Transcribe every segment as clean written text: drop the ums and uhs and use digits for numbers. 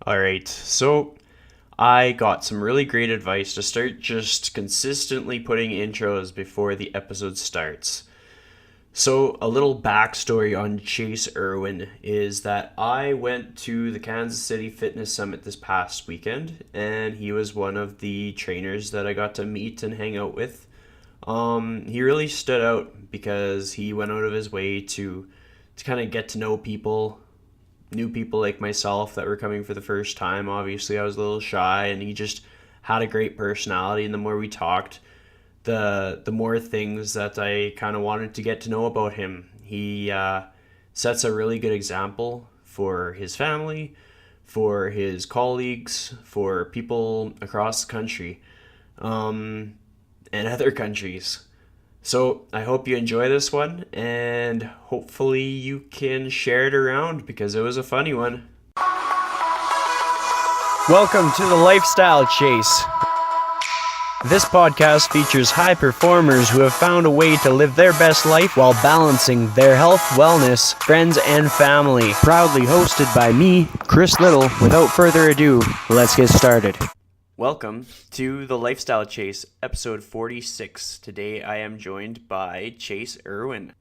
All right, so I got some really great advice to start just consistently putting intros before the episode starts. So, a little backstory on Chase Erwin is that I went to the Kansas City Fitness Summit this past weekend, and he was one of the trainers that I got to meet and hang out with. He really stood out because he went out of his way to kind of get to know people, new people like myself that were coming for the first time. Obviously, I was a little shy, and he just had a great personality. And the more we talked, the more things that I kind of wanted to get to know about him. He sets a really good example for his family, for his colleagues, for people across the country, and other countries. So I hope you enjoy this one, and hopefully you can share it around because it was a funny one. Welcome to the Lifestyle Chase. This podcast features high performers who have found a way to live their best life while balancing their health, wellness, friends, and family. Proudly hosted by me, Chris Little. Without further ado, let's get started. Welcome to the Lifestyle Chase, episode 46. Today I am joined by Chase Erwin.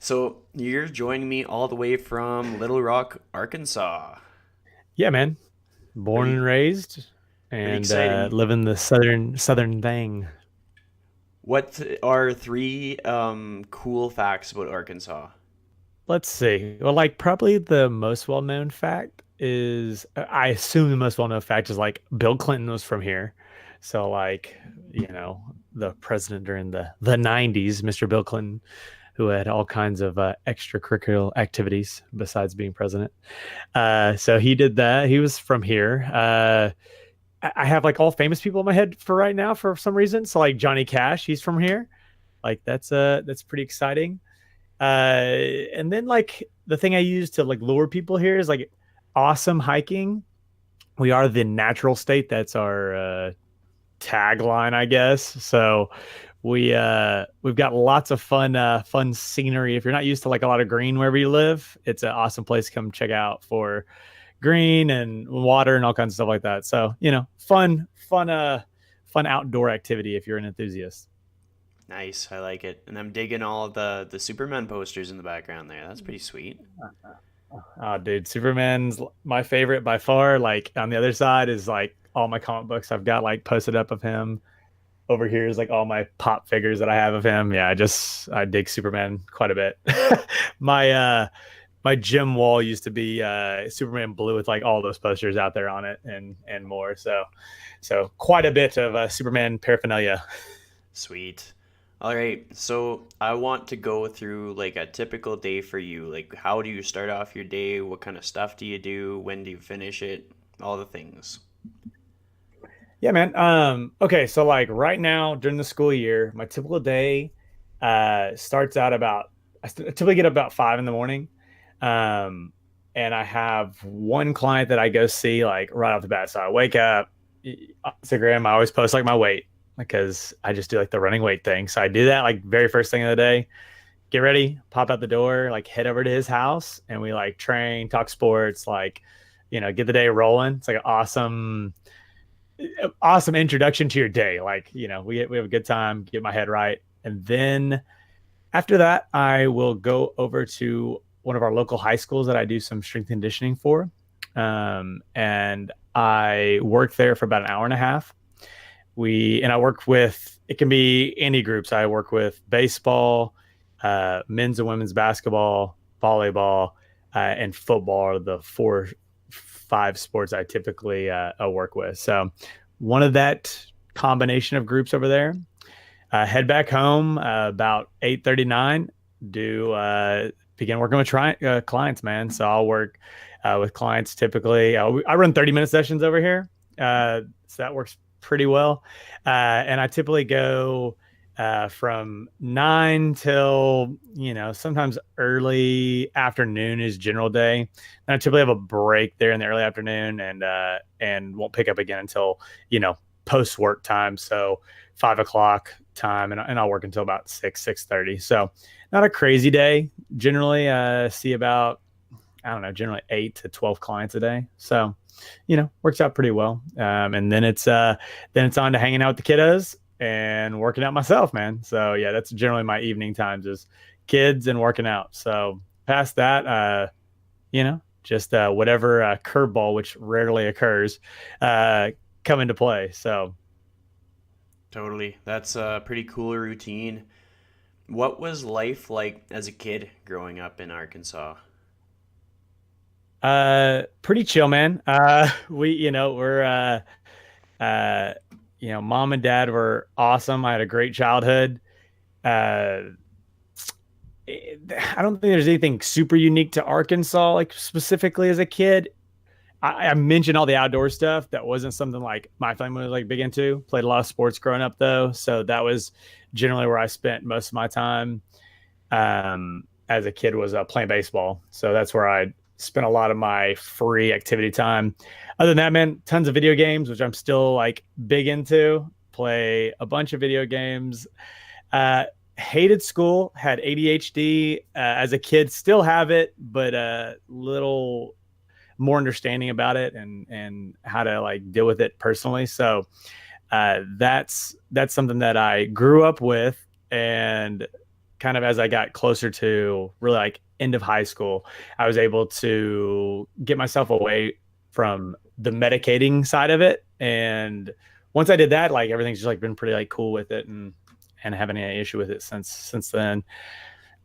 So you're joining me all the way from Little Rock, Arkansas. Yeah, man. Born Pretty and raised, pretty and exciting. living the southern thing. What are three cool facts about Arkansas? Let's see. Well, like probably the most well-known fact is, I assume the most well-known fact is like Bill Clinton was from here. So like, the president during the 90s, Mr. Bill Clinton, who had all kinds of extracurricular activities besides being president. So he did that. He was from here. I have like all famous people in my head for right now for some reason. So like Johnny Cash, he's from here. Like that's pretty exciting. And then like the thing I use to like lure people here is like awesome hiking. We are the natural state. That's our tagline, I guess. So we've got lots of fun scenery. If you're not used to like a lot of green wherever you live, it's an awesome place to come check out for green and water and all kinds of stuff like that. So, fun outdoor activity if you're an enthusiast. Nice, I like it. And I'm digging all of the Superman posters in the background there. That's pretty sweet. Oh, dude, Superman's my favorite by far. Like on the other side is like all my comic books I've got like posted up of him. Over here is like all my pop figures that I have of him. Yeah, I dig Superman quite a bit. my my gym wall used to be Superman blue with like all those posters out there on it and more. So quite a bit of Superman paraphernalia. Sweet. All right, so I want to go through like a typical day for you. Like, how do you start off your day? What kind of stuff do you do? When do you finish it? All the things. Yeah, man. Okay, so like right now during the school year, my typical day starts out about I typically get up about 5 in the morning. Um, and I have one client that I go see like right off the bat. So I wake up, Instagram, I always post like my weight because I just do like the running weight thing. So I do that like very first thing of the day, get ready, pop out the door, like head over to his house and we like train, talk sports, like, get the day rolling. It's like an awesome introduction to your day. Like, we have a good time, get my head right. And then after that, I will go over to one of our local high schools that I do some strength conditioning for. And I work there for about an hour and a half. I work with, it can be any groups. I work with baseball, men's and women's basketball, volleyball, and football are the 5 sports I typically work with. So one of that combination of groups over there, head back home about 8:39. Do begin working with clients, man. So I'll work with clients typically. I run 30-minute sessions over here, so that works pretty well. And I typically go from 9 till sometimes early afternoon is general day. And I typically have a break there in the early afternoon, and won't pick up again until post work time. So 5 o'clock time, and I'll work until about 6:30. So not a crazy day. Generally, see about I don't know, generally 8 to 12 clients a day. So, works out pretty well. And then it's on to hanging out with the kiddos and working out myself, man. So yeah, that's generally my evening times is kids and working out. So past that, just whatever curveball, which rarely occurs, come into play. So Totally. That's a pretty cool routine. What was life like as a kid growing up in Arkansas? pretty chill, man. We're uh, mom and dad were awesome. I had a great childhood. Uh, I don't think there's anything super unique to Arkansas, like specifically as a kid. I mentioned all the outdoor stuff. That wasn't something like my family was like big into. Played a lot of sports growing up though, so that was generally where I spent most of my time. As a kid was playing baseball, so that's where I spent a lot of my free activity time. Other than that, man, tons of video games, which I'm still like big into. Play a bunch of video games. Uh, Hated school, had ADHD as a kid, still have it, but a little more understanding about it and how to like deal with it personally. So that's something that I grew up with, and kind of as I got closer to really like end of high school, I was able to get myself away from the medicating side of it. And once I did that, like everything's just like been pretty like cool with it, and haven't any issue with it since then.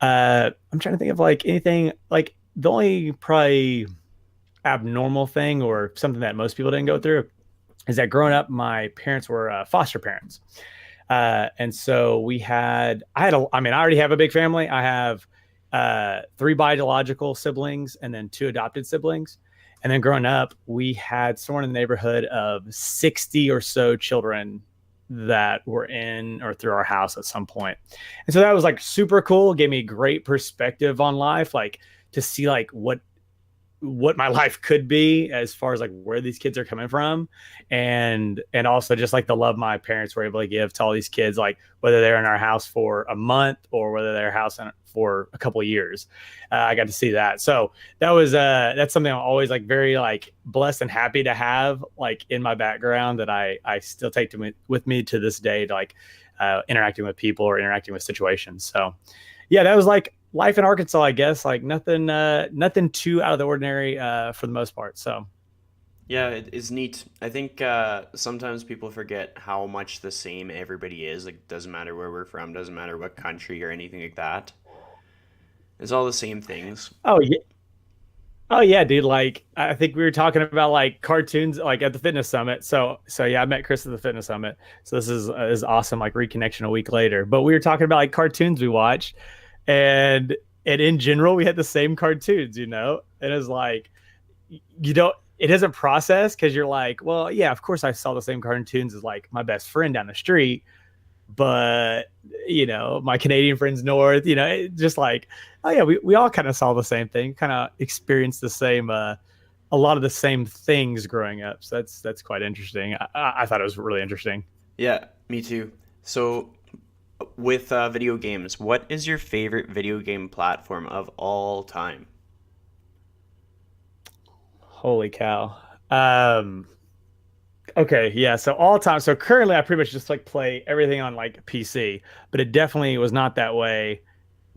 I'm trying to think of like anything like the only probably abnormal thing or something that most people didn't go through is that growing up, my parents were foster parents. And so I already have a big family. I have three biological siblings and then two adopted siblings. And then growing up, we had somewhere in the neighborhood of 60 or so children that were in or through our house at some point. And so that was like super cool. Gave me great perspective on life, like to see like what my life could be as far as like where these kids are coming from, and also just like the love my parents were able to give to all these kids, like whether they're in our house for a month or whether they're house for a couple of years. I got to see that. So that's something I'm always like very like blessed and happy to have like in my background, that I still take with me to this day, to like interacting with people or interacting with situations. So yeah, that was like life in Arkansas, I guess. Like nothing too out of the ordinary for the most part. So Yeah, it is neat. I think sometimes people forget how much the same everybody is. Like, doesn't matter where we're from, doesn't matter what country or anything like that. It's all the same things. oh yeah, oh yeah, dude. Like I think we were talking about like cartoons, like at the fitness summit. So yeah, I met Chris at the fitness summit. So this is awesome. Like reconnection a week later. But we were talking about like cartoons we watched, and in general we had the same cartoons. And it's like you don't it doesn't process because you're like, well, yeah, of course I saw the same cartoons as like my best friend down the street, but my Canadian friends north, just like, oh yeah, we all kind of saw the same thing, kind of experienced the same a lot of the same things growing up. So that's quite interesting. I thought it was really interesting. Yeah, me too. So, with video games, what is your favorite video game platform of all time? Holy cow. Okay, yeah. So all time. So currently, I pretty much just like play everything on like PC, but it definitely was not that way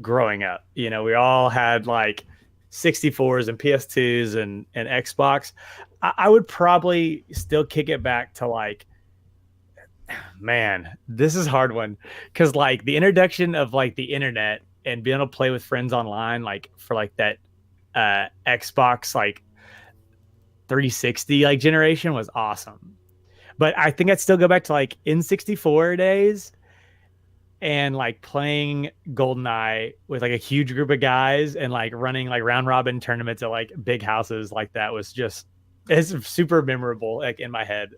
growing up. We all had like 64s and PS2s and Xbox. I would probably still kick it back to like, man, this is a hard one, because like the introduction of like the internet and being able to play with friends online, like for like that Xbox like 360 like generation was awesome. But I think I'd still go back to like N64 days and like playing GoldenEye with like a huge group of guys and like running like round robin tournaments at like big houses. Like that was just, it's super memorable like in my head.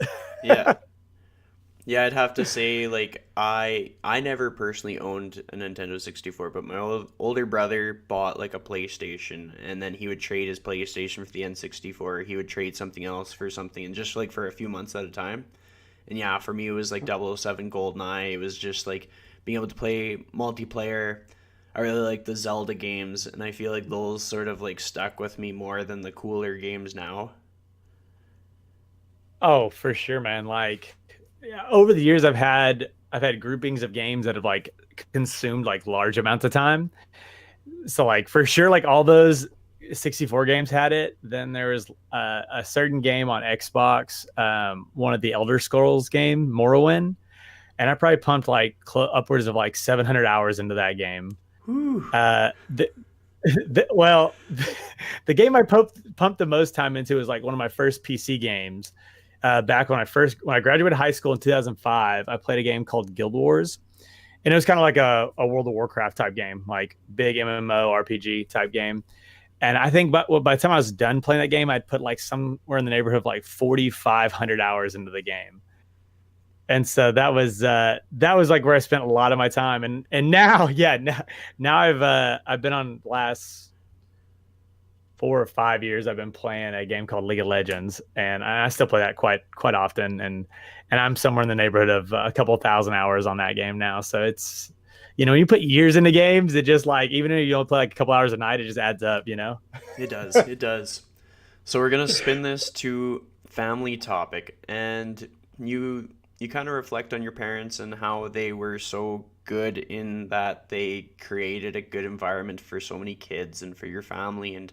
Yeah. Yeah, I'd have to say, like, I never personally owned a Nintendo 64, but my older brother bought like a PlayStation, and then he would trade his PlayStation for the N64. He would trade something else for something, and just like for a few months at a time. And yeah, for me it was like 007 GoldenEye. It was just like being able to play multiplayer. I really like the Zelda games, and I feel like those sort of like stuck with me more than the cooler games now. Oh, for sure, man. Like yeah, over the years I've had groupings of games that have like consumed like large amounts of time. So like for sure like all those 64 games had it. Then there was a certain game on Xbox, one of the Elder Scrolls game, Morrowind, and I probably pumped like upwards of like 700 hours into that game. Whew. Uh, the, well, the game I pumped the most time into was like one of my first PC games. Back when I graduated high school in 2005, I played a game called Guild Wars, and it was kind of like a World of Warcraft type game, like big MMO RPG type game. And I think by the time I was done playing that game, I'd put like somewhere in the neighborhood of like 4,500 hours into the game. And so that was like where I spent a lot of my time. And now, yeah, now I've been on last 4 or 5 years. I've been playing a game called League of Legends, and I still play that quite often. And I'm somewhere in the neighborhood of a couple thousand hours on that game now. So it's, when you put years into games, it just like, even if you don't play like a couple hours a night, it just adds up. It does. It does. So we're gonna spin this to family topic, and you kind of reflect on your parents and how they were so good in that they created a good environment for so many kids and for your family. And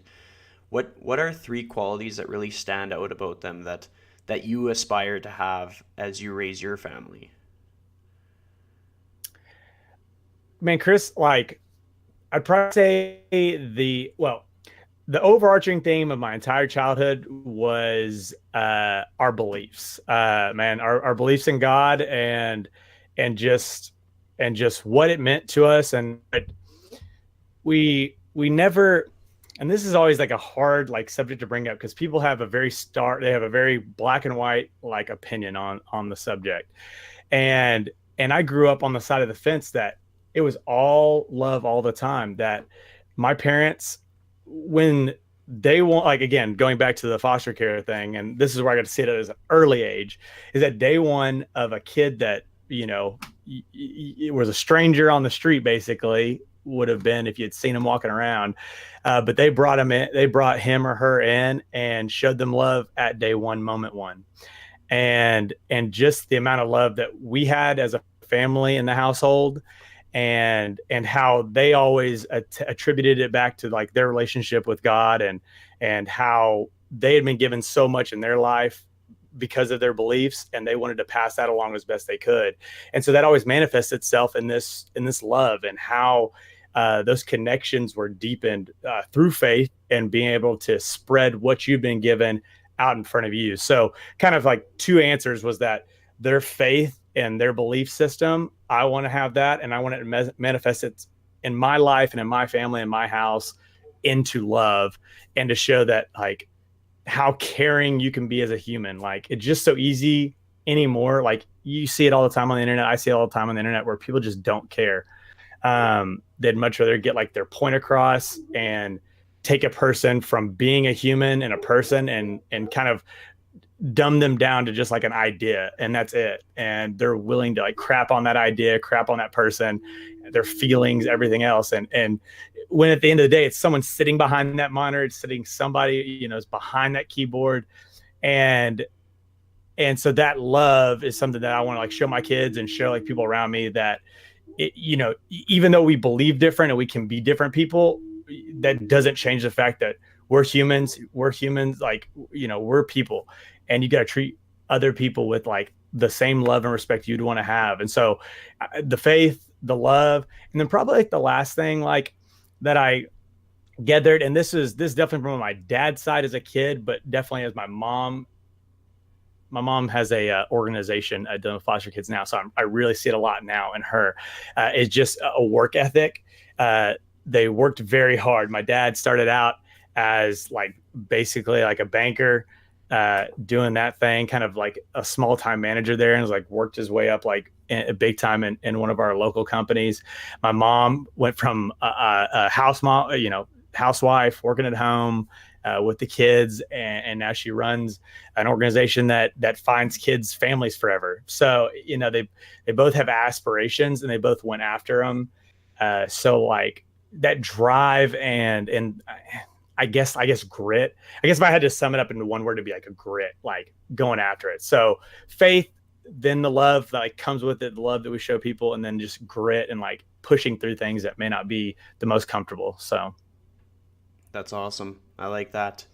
what are three qualities that really stand out about them that you aspire to have as you raise your family? Man, Chris, like I'd probably say the overarching theme of my entire childhood was our beliefs, man, our beliefs in God, and just what it meant to us. And we never, and this is always like a hard like subject to bring up because people have they have a very black and white like opinion on the subject. And I grew up on the side of the fence that it was all love all the time. That my parents, when they want, like, again, going back to the foster care thing, and this is where I got to see it at an early age, is that day one of a kid that, it was a stranger on the street, basically, would have been if you'd seen him walking around. But they brought him or her in and showed them love at day one, moment one. And just the amount of love that we had as a family in the household, and how they always attributed it back to like their relationship with God, and how they had been given so much in their life because of their beliefs, and they wanted to pass that along as best they could. And so that always manifests itself in this love, and how those connections were deepened through faith and being able to spread what you've been given out in front of you. So kind of like two answers was that their faith and their belief system, I want to have that, and I want it to manifest it in my life and in my family and my house into love, and to show that like how caring you can be as a human. Like it's just so easy anymore. Like you see it all the time on the internet. I see it all the time on the internet where people just don't care. They'd much rather get like their point across and take a person from being a human and a person, and kind of dumb them down to just like an idea, and that's it. And they're willing to like crap on that idea, crap on that person, their feelings, everything else. And when at the end of the day, it's someone sitting behind that monitor, it's sitting somebody, is behind that keyboard. And so that love is something that I want to like show my kids and show like people around me, that even though we believe different and we can be different people, that doesn't change the fact that we're humans, like, we're people, and you got to treat other people with like the same love and respect you'd want to have. And so the faith, the love, and then probably like the last thing like that I gathered, and this definitely from my dad's side as a kid, but definitely as my mom has a organization dealing with foster kids now, so I really see it a lot now in her. It's just a work ethic. They worked very hard. My dad started out as like basically like a banker, doing that thing, kind of like a small time manager there, and was like worked his way up like big time in one of our local companies. My mom went from a house mom, housewife working at home with the kids, and now she runs an organization that finds kids families forever. So they both have aspirations, and they both went after them. So like that drive and I guess grit. I guess if I had to sum it up into one word, it'd be like a grit, like going after it. So faith, then the love that like comes with it, the love that we show people, and then just grit and like pushing through things that may not be the most comfortable. So That's awesome. I like that.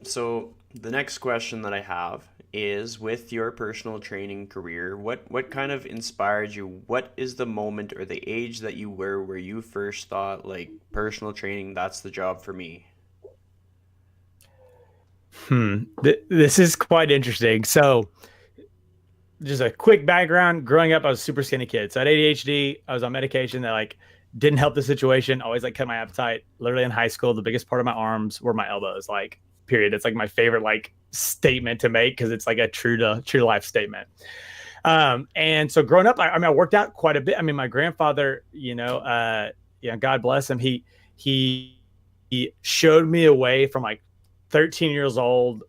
So the next question that I have is, with your personal training career, what kind of inspired you? What is the moment or the age that you were where you first thought like personal training, that's the job for me? This is quite interesting. So just a quick background. Growing up, I was a super skinny kid. So I had ADHD. I was on medication that like didn't help the situation. Always like cut my appetite. Literally in high school, the biggest part of my arms were my elbows. Like, period. It's like my favorite like statement to make because it's like a true to life statement. And so growing up, I worked out quite a bit. I mean, my grandfather, God bless him. He showed me a way from like 13 years old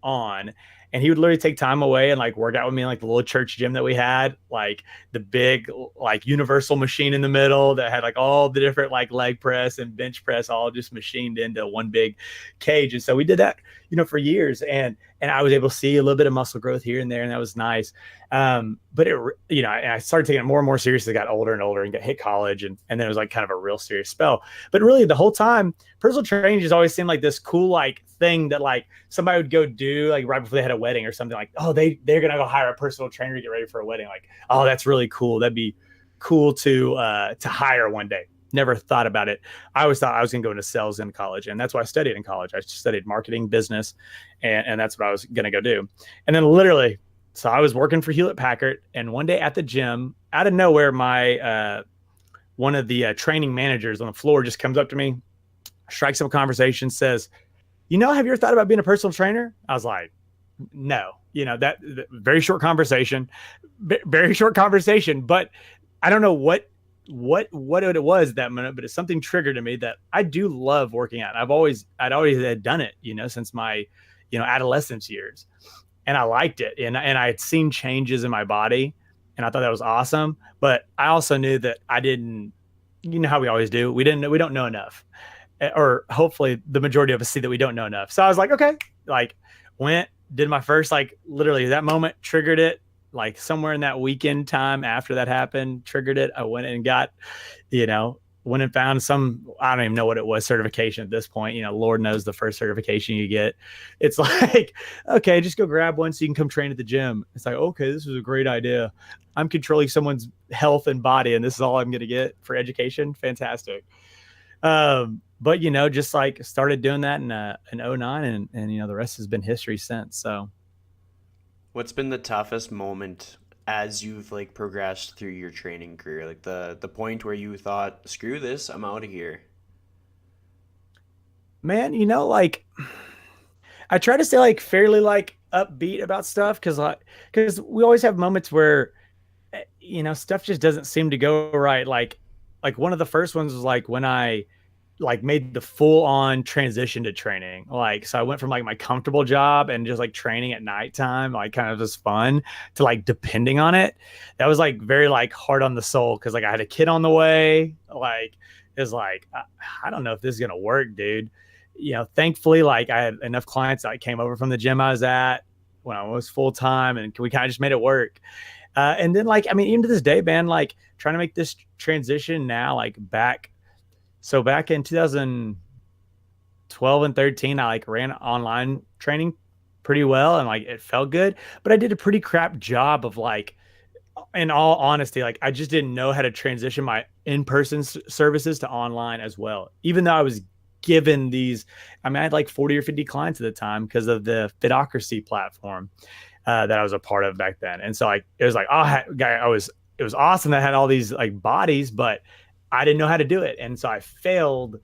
on, and he would literally take time away and like work out with me in like the little church gym that we had, like the big like universal machine in the middle that had like all the different like leg press and bench press all just machined into one big cage. And so we did that, for years, and I was able to see a little bit of muscle growth here and there, and that was nice. But I started taking it more and more seriously, got older and older, and got hit college, and then it was like kind of a real serious spell. But really, the whole time, personal training just always seemed like this cool like thing that like somebody would go do like right before they had a wedding or something. Like, oh, they're gonna go hire a personal trainer to get ready for a wedding. Like, oh, that's really cool. That'd be cool to hire one day. Never thought about it. I always thought I was going to go into sales in college, and that's what I studied in college. I studied marketing, business, and that's what I was going to go do. And then literally, so I was working for Hewlett Packard, and one day at the gym, out of nowhere, my one of the training managers on the floor just comes up to me, strikes up a conversation, says, have you ever thought about being a personal trainer? I was like, no. That very short conversation, but I don't know what it was that minute, but it's something triggered in me that I do love working out. I'd always had done it, since my, adolescence years, and I liked it. And I had seen changes in my body, and I thought that was awesome. But I also knew that I didn't, how we always do. We don't know enough, or hopefully the majority of us see that we don't know enough. So I was like, okay, like did my first, like literally that moment triggered it. Like somewhere in that weekend time after that happened, triggered it. I went and got, went and found some, I don't even know what it was, certification at this point. Lord knows the first certification you get. It's like, okay, just go grab one so you can come train at the gym. It's like, okay, this was a great idea. I'm controlling someone's health and body, and this is all I'm going to get for education. Fantastic. But just like started doing that in 09, and the rest has been history since. So. What's been the toughest moment as you've like progressed through your training career? Like the point where you thought, screw this, I'm out of here. Man, like I try to stay like fairly like upbeat about stuff because we always have moments where stuff just doesn't seem to go right. Like one of the first ones was like when I like made the full on transition to training. Like, so I went from like my comfortable job and just like training at nighttime, like kind of just fun, to like depending on it. That was like very like hard on the soul. Cause like I had a kid on the way. Like, it's like, I don't know if this is going to work, dude. Thankfully, like I had enough clients that came over from the gym I was at when I was full time, and we kind of just made it work. And then like, I mean, even to this day, man, like trying to make this transition now, like back in 2012 and 13, I like ran online training pretty well, and like it felt good, but I did a pretty crap job of like, in all honesty, like I just didn't know how to transition my in-person services to online as well. Even though I was given these, I had like 40 or 50 clients at the time because of the Fitocracy platform that I was a part of back then. And so like, it was like, it was awesome that I had all these like bodies, but I didn't know how to do it. And so I failed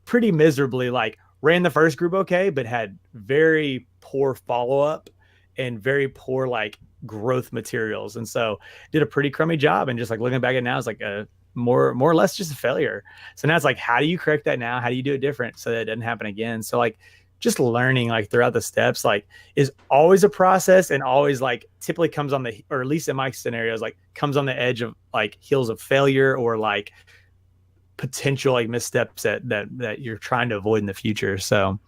pretty miserably, like ran the first group okay, but had very poor follow-up and very poor like growth materials. And so did a pretty crummy job. And just like looking back at it now, it's like a more or less just a failure. So now it's like, how do you correct that now? How do you do it different so that it doesn't happen again? So like just learning like throughout the steps, like is always a process, and always like typically comes on the, or at least in my scenarios, like comes on the edge of like heels of failure, or like potential like missteps that you're trying to avoid in the future. So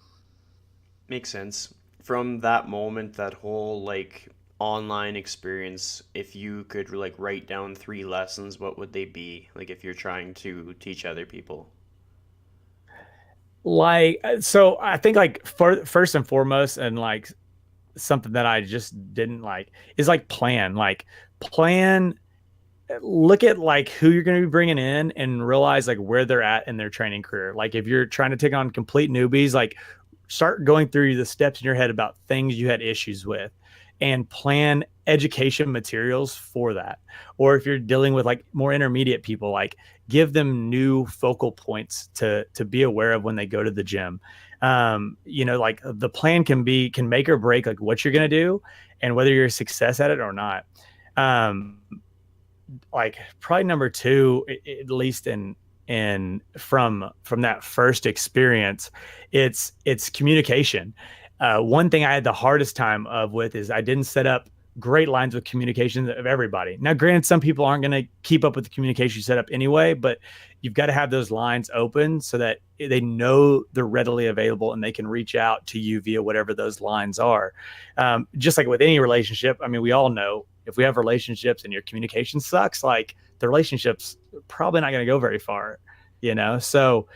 Makes sense. From that moment, that whole like online experience, if you could like write down three lessons, what would they be? Like if you're trying to teach other people. like, so I think like first and foremost, and like something that I just didn't like, is like plan, look at like who you're going to be bringing in and realize like where they're at in their training career. Like if you're trying to take on complete newbies, like start going through the steps in your head about things you had issues with, and plan education materials for that. Or if you're dealing with like more intermediate people, like give them new focal points to be aware of when they go to the gym. Like the plan can make or break like what you're going to do and whether you're a success at it or not. um like probably number two, at least in from that first experience, it's communication. One thing I had the hardest time of with is I didn't set up great lines of communication of everybody. Now, granted, some people aren't going to keep up with the communication set up anyway, but you've got to have those lines open so that they know they're readily available and they can reach out to you via whatever those lines are. Just like with any relationship, I mean, we all know if we have relationships and your communication sucks, like the relationship's probably not going to go very far, you know? So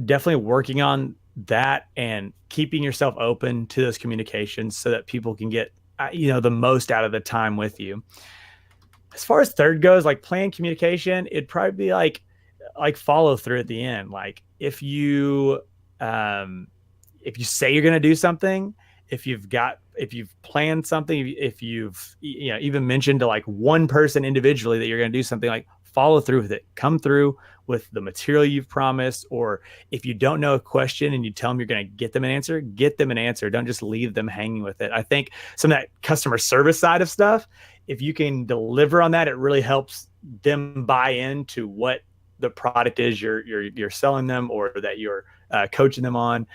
definitely working on that and keeping yourself open to those communications so that people can get, the most out of the time with you. As far as third goes, like plan communication, it'd probably be like follow through at the end. Like if you say you're going to do something, if you've planned something, if you've even mentioned to like one person individually that you're going to do something, like follow through with it. Come through with the material you've promised. Or if you don't know a question and you tell them you're going to get them an answer, get them an answer. Don't just leave them hanging with it. I think some of that customer service side of stuff, if you can deliver on that, it really helps them buy into what the product is you're selling them, or that you're coaching them on.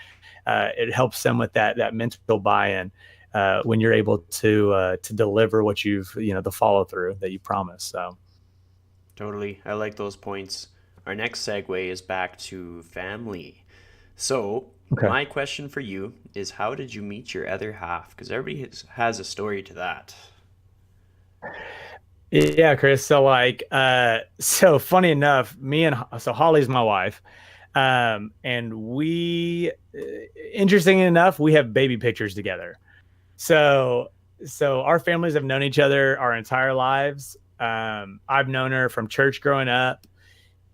It helps them with that mental buy-in when you're able to deliver what you've the follow through that you promised. So Totally. I like those points. Our next segue is back to family. So, okay. my question for you is, how did you meet your other half? Because everybody has a story to that. Yeah, Chris. So so funny enough, Holly's my wife. And interesting enough, we have baby pictures together. So, our families have known each other our entire lives. I've known her from church growing up.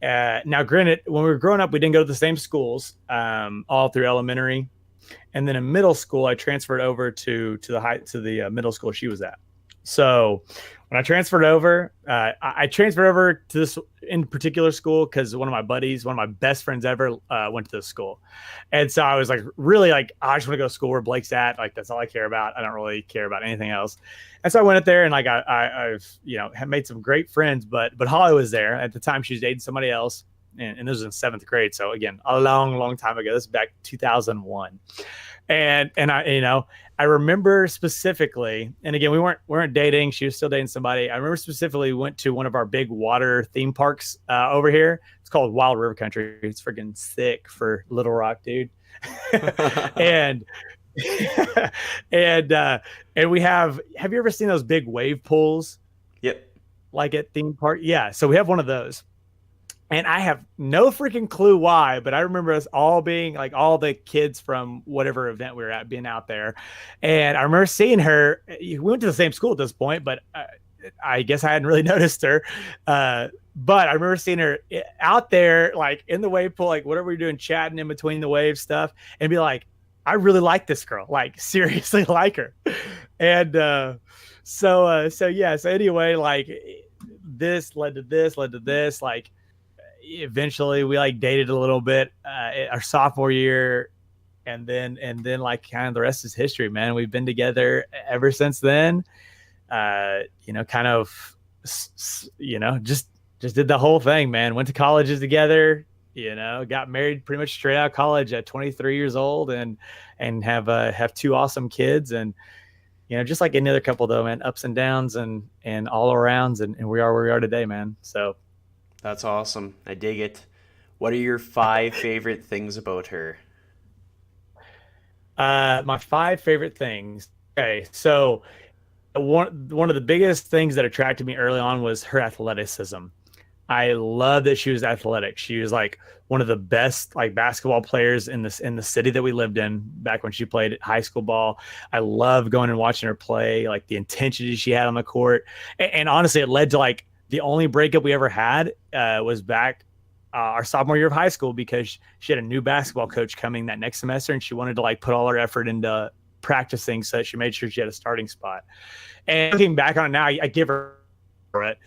Now, granted, when we were growing up, we didn't go to the same schools, all through elementary. And then in middle school, I transferred over to the middle school she was at. So when I transferred over, I transferred over to this in particular school because one of my best friends ever, went to this school. And so I was like, really like, I just want to go to school where Blake's at. Like, that's all I care about. I don't really care about anything else. And so I went up there and like, I've have made some great friends, but Holly was there at the time. She was dating somebody else. And this was in 7th grade. So again, a long time ago. This is back 2001. And I remember specifically, and again, we weren't dating. She was still dating somebody. I remember specifically, we went to one of our big water theme parks over here. It's called Wild River Country. It's freaking sick for Little Rock, dude. and and we have you ever seen those big wave pools? Yep. Like at theme park? Yeah. So we have one of those. And I have no freaking clue why, but I remember us all being like all the kids from whatever event we were at being out there. And I remember seeing her. We went to the same school at this point, but I guess I hadn't really noticed her. But I remember seeing her out there, like in the wave pool, like whatever we were doing, chatting in between the wave stuff, and be like, I really like this girl, like seriously like her. And so anyway, like this led to this, like, eventually we like dated a little bit our sophomore year, and then like kind of the rest is history, man. We've been together ever since then. Kind of just did the whole thing, man. Went to colleges together, got married pretty much straight out of college at 23 years old, and have two awesome kids. And just like any other couple though, man, ups and downs and all arounds, and we are where we are today, man. So That's awesome. I dig it. What are your 5 favorite things about her? my 5 favorite things. Okay, so one of the biggest things that attracted me early on was her athleticism. I love that she was athletic. She was like one of the best like basketball players in the city that we lived in back when she played high school ball. I love going and watching her play, like the intensity she had on the court. And honestly, it led to like the only breakup we ever had was back our sophomore year of high school, because she had a new basketball coach coming that next semester, and she wanted to like put all her effort into practicing so that she made sure she had a starting spot. And looking back on it now, I give her it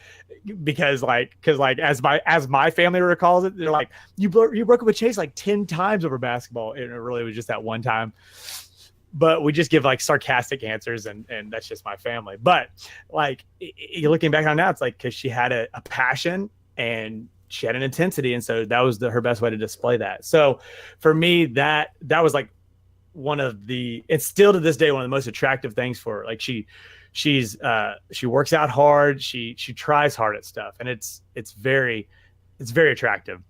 because as my family recalls it, they're like, you broke up with Chase like 10 times over basketball, and it really was just that one time. But we just give like sarcastic answers, and that's just my family. But like looking back on it now, it's like because she had a passion and she had an intensity, and so that was her best way to display that. So for me, that was like one of the, it's still to this day one of the most attractive things for her. Like she works out hard, she tries hard at stuff, and it's very attractive.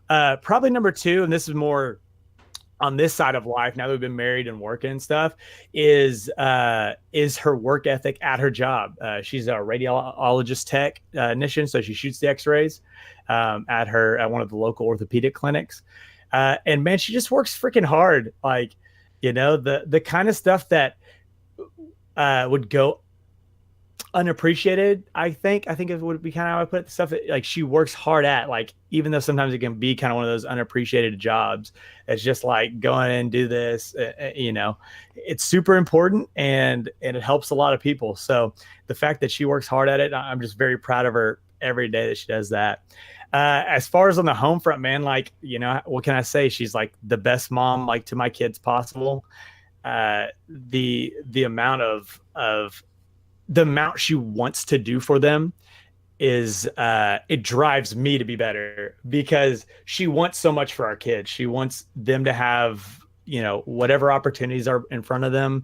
Probably number 2, and this is more on this side of life now that we've been married and working and stuff, is her work ethic at her job. She's a radiologist technician, so she shoots the x-rays at one of the local orthopedic clinics. And man, she just works freaking hard. Like, the kind of stuff that would go unappreciated. I think it would be kind of how I put it. The stuff that like she works hard at, like, even though sometimes it can be kind of one of those unappreciated jobs. It's just like go in and do this, it's super important, and it helps a lot of people. So the fact that she works hard at it, I'm just very proud of her every day that she does that. As far as on the home front, man, like, what can I say? She's like the best mom, like, to my kids possible. The amount of the amount she wants to do for them is it drives me to be better, because she wants so much for our kids. She wants them to have, whatever opportunities are in front of them.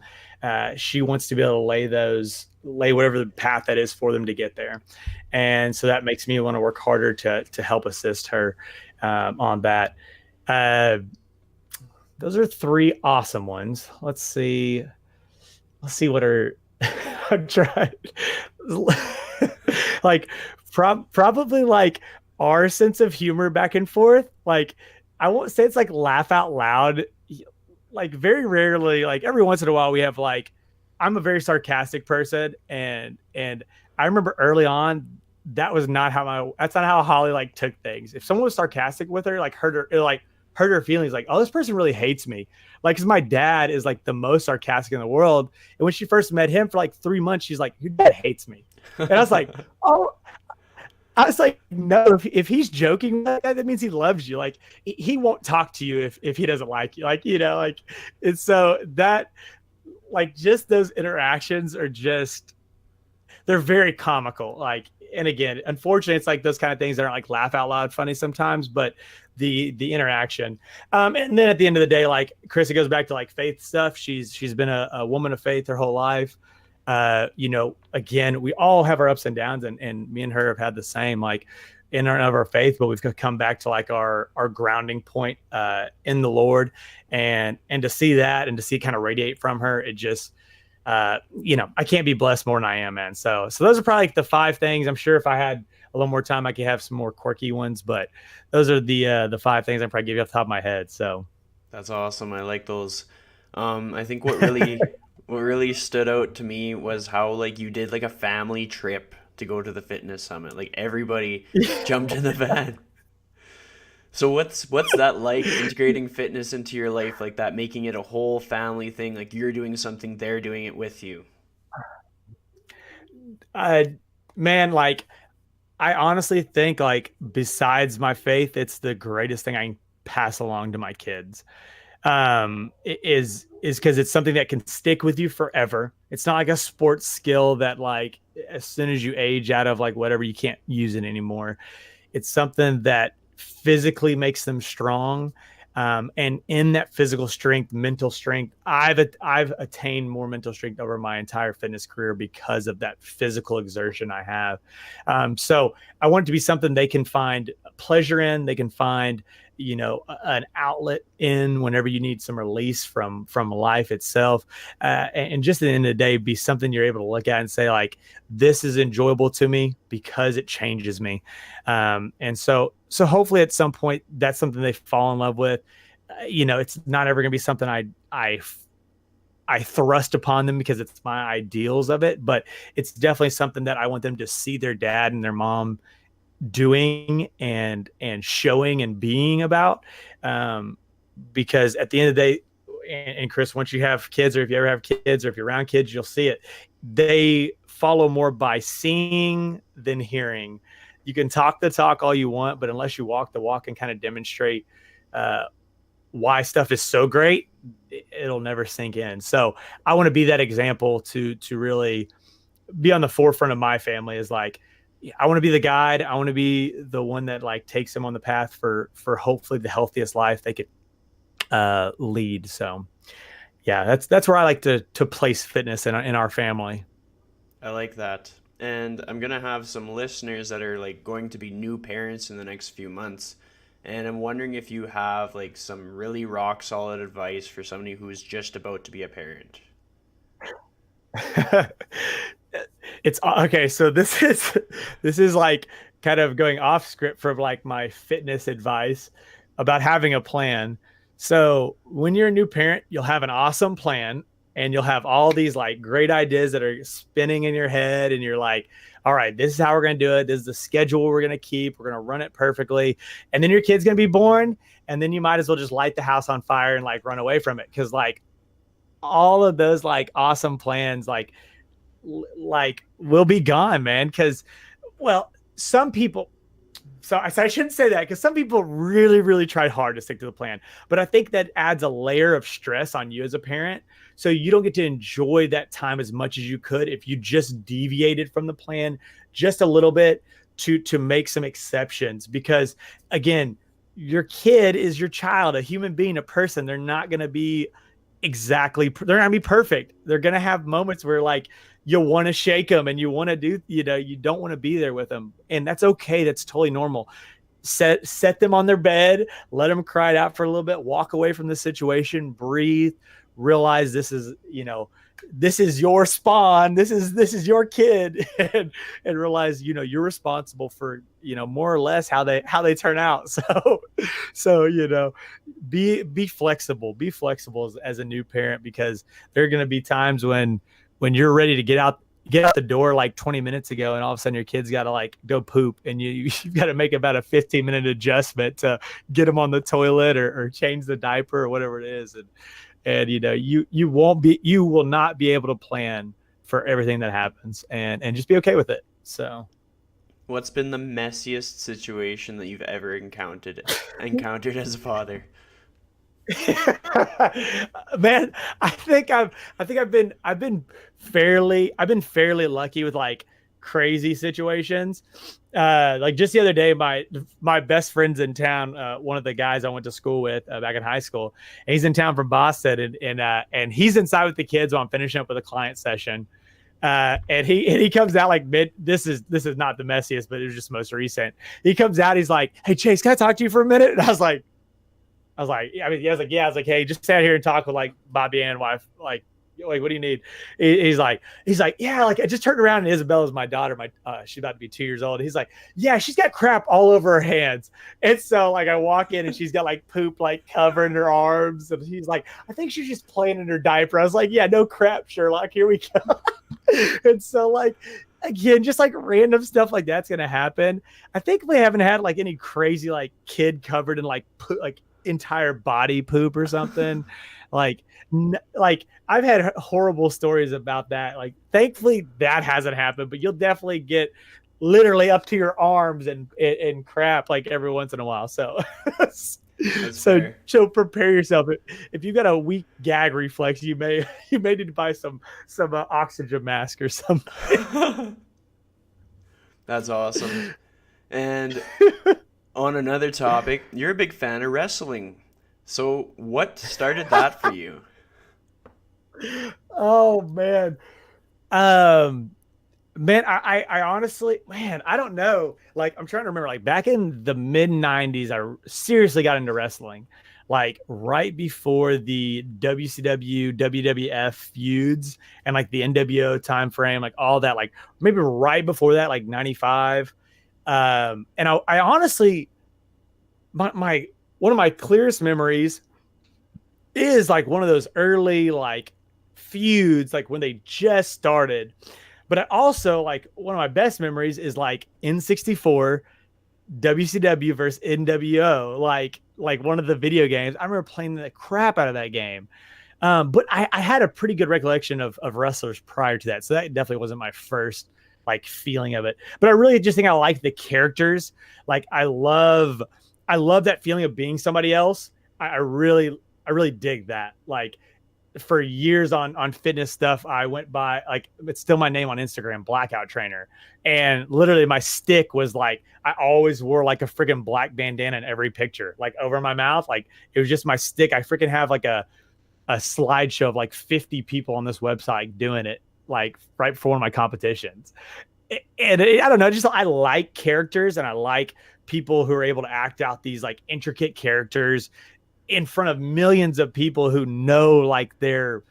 She wants to be able to lay whatever the path that is for them to get there. And so that makes me want to work harder to help assist her on that. Those are 3 awesome ones. Let's see what are I'm trying like probably like our sense of humor back and forth. Like, I won't say it's like laugh out loud. Like, very rarely, like every once in a while we have like, I'm a very sarcastic person, and I remember early on that's not how Holly like took things. If someone was sarcastic with her, like hurt her feelings, like, oh, this person really hates me. Like, because my dad is like the most sarcastic in the world. And when she first met him for like 3 months, she's like, your dad hates me. And I was like, oh, I was like, no, if he's joking like that means he loves you. Like, he won't talk to you if he doesn't like you. Like, like, and so that, like, just those interactions are just, they're very comical. Like, and again, unfortunately, it's like those kind of things that aren't like laugh out loud funny sometimes, but the interaction. And then at the end of the day, like, Chris, goes back to like faith stuff. She's been a woman of faith her whole life. Again, we all have our ups and downs, and me and her have had the same, like, in our faith, but we've come back to like our grounding point in the Lord, and to see that and to see it kind of radiate from her, it just, I can't be blessed more than I am, man. So those are probably like the 5 things. I'm sure if I had a little more time, I could have some more quirky ones, but those are the 5 things I probably give you off the top of my head. So That's awesome. I like those. I think what really stood out to me was how, like, you did like a family trip to go to the fitness summit. Like, everybody jumped in the van. So what's that like, integrating fitness into your life like that, making it a whole family thing? Like, you're doing something, they're doing it with you. man, like, I honestly think, like, besides my faith, it's the greatest thing I can pass along to my kids. Is because it's something that can stick with you forever. It's not like a sports skill that, like, as soon as you age out of like whatever, you can't use it anymore. It's something that physically makes them strong. And in that physical strength, mental strength, I've attained more mental strength over my entire fitness career because of that physical exertion I have. So I want it to be something they can find pleasure in. They can find, an outlet in whenever you need some release from life itself. And just at the end of the day, be something you're able to look at and say, like, this is enjoyable to me because it changes me. And so hopefully at some point that's something they fall in love with. It's not ever going to be something I thrust upon them because it's my ideals of it, but it's definitely something that I want them to see their dad and their mom doing and showing and being about. Because at the end of the day, and Chris, once you have kids, or if you ever have kids, or if you're around kids, you'll see it. They follow more by seeing than hearing. You can talk the talk all you want, but unless you walk the walk and kind of demonstrate why stuff is so great, it'll never sink in. So I want to be that example to really be on the forefront of my family. Is like, I want to be the guide. I want to be the one that like takes them on the path for hopefully the healthiest life they could lead. So yeah, that's where I like to place fitness in our family. I like that. And I'm going to have some listeners that are like going to be new parents in the next few months. And I'm wondering if you have like some really rock solid advice for somebody who's just about to be a parent. It's okay. So this is like kind of going off script from like my fitness advice about having a plan. So when you're a new parent, you'll have an awesome plan and you'll have all these like great ideas that are spinning in your head. And you're like, all right, this is how we're going to do it. This is the schedule we're going to keep. We're going to run it perfectly. And then your kid's going to be born. And then you might as well just light the house on fire and like run away from it. Cause like all of those like awesome plans, like will be gone, man. Cause some people, so I shouldn't say that because some people really, really tried hard to stick to the plan. But I think that adds a layer of stress on you as a parent. So you don't get to enjoy that time as much as you could if you just deviated from the plan just a little bit to make some exceptions. Because again, your kid is your child, a human being, a person. They're not going to be they're not going to be perfect. They're going to have moments where like, you want to shake them and you want to do, you don't want to be there with them. And that's okay. That's totally normal. Set them on their bed, let them cry it out for a little bit, walk away from the situation, breathe, realize this is your spawn. This is your kid and realize, you're responsible for, more or less how they turn out. So, be flexible as a new parent, because there are going to be times when you're ready to get out the door like 20 minutes ago, and all of a sudden your kid's got to like go poop, and you've got to make about a 15-minute adjustment to get them on the toilet or change the diaper or whatever it is. And you will not be able to plan for everything that happens, and just be okay with it. So what's been the messiest situation that you've ever encountered as a father? Man, I've been fairly lucky with like crazy situations. Like just the other day, my best friend's in town. One of the guys I went to school with back in high school, and he's in town from Boston, and he's inside with the kids while I'm finishing up with a client session. And he comes out like this is not the messiest, but it was just most recent. He comes out, he's like, "Hey Chase, can I talk to you for a minute?" And I was like, hey, just sat here and talk with like Bobby and wife. Like, what do you need? He's like, yeah, like I just turned around and Isabella's my daughter. She's about to be 2 years old. He's like, yeah, she's got crap all over her hands. And so like I walk in and she's got like poop like covering her arms. And he's like, I think she's just playing in her diaper. I was like, yeah, no crap, Sherlock. Here we go. And so like, again, just like random stuff like that's going to happen. I think we haven't had like any crazy like kid covered in like entire body poop or something. like I've had horrible stories about that. Like thankfully that hasn't happened, but you'll definitely get literally up to your arms and crap like every once in a while. So so prepare yourself. If you got a weak gag reflex, you may need to buy some oxygen mask or something. That's awesome. And On another topic, you're a big fan of wrestling. So, what started that for you? Oh man. Um Man, I honestly, man, I don't know. Like, I'm trying to remember, like, back in the mid 90s, I seriously got into wrestling. Like, right before the WCW, WWF feuds and like the NWO time frame, like all that, like maybe right before that, like 95. And I honestly, my one of my clearest memories is like one of those early, like, feuds, like when they just started. But I also, like, one of my best memories is like N64 WCW versus NWO, like one of the video games. I remember playing the crap out of that game. But I had a pretty good recollection of wrestlers prior to that, so that definitely wasn't my first like feeling of it. But I really just think I like the characters. Like, I love that feeling of being somebody else. I really dig that. Like, for years on fitness stuff, I went by, like, it's still my name on Instagram, Blackout Trainer. And literally my stick was like, I always wore like a freaking black bandana in every picture, like over my mouth. Like, it was just my stick. I freaking have like a slideshow of like 50 people on this website doing it, like right before one of my competitions. I don't know, just I like characters, and I like people who are able to act out these like intricate characters in front of millions of people who know like there